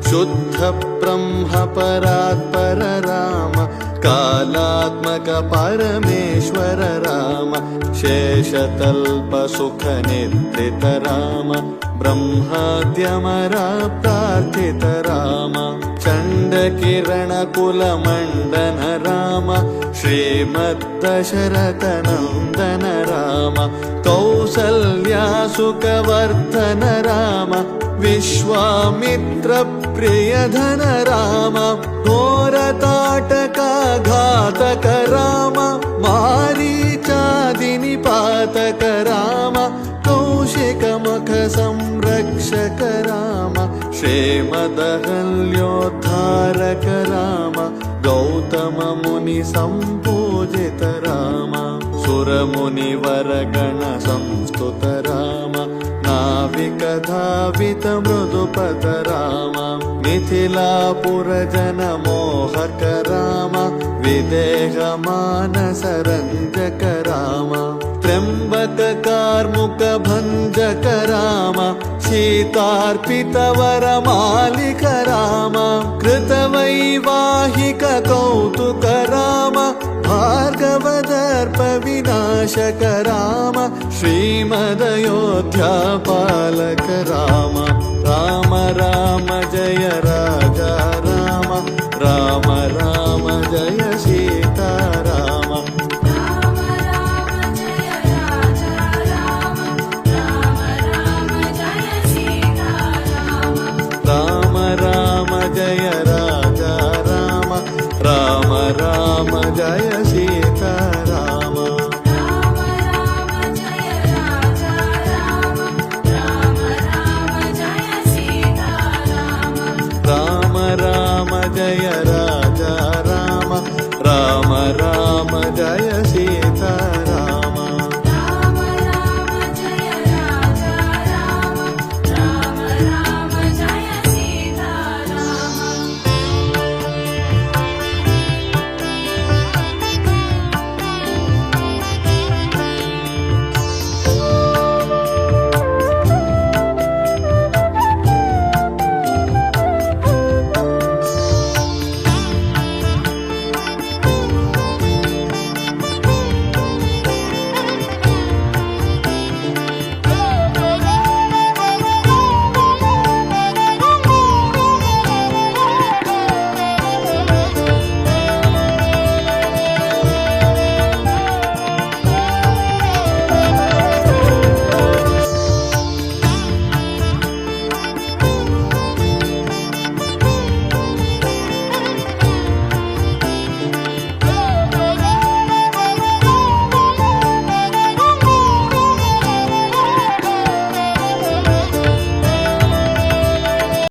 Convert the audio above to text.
शुद्ध ब्रह्म परात्पर राम कालात्मक परमेश्वर राम शेषतल्प सुख निद्रित राम ब्रह्माद्यमरा प्रार्थित राम चण्ड किरण कुल मंडन राम श्रीमद्दशरथ नंदन राम कौसल्या सुखवर्धन राम विश्वामित्र प्रियधन राम घोरताटका घातक राम मारीचादिनिपातक राम कौशिक मुख संरक्षक राम श्रीमदहल्योद्धारक राम गौतम मुनि संपूजित राम सुर मुनिवर गण संस्तुत राम नाविक धावित मृदुपद राम मिथिलापुर जन मोहक राम विदेह मानस रंजक राम त्र्यंबक कार्मुक भंजक राम शीतार्पित वर मालिक राम कृतवैवाहिक कौतुक राम भार्गवदर्प विनाशक राम श्रीमदयोध्या पालक राम राम राम जय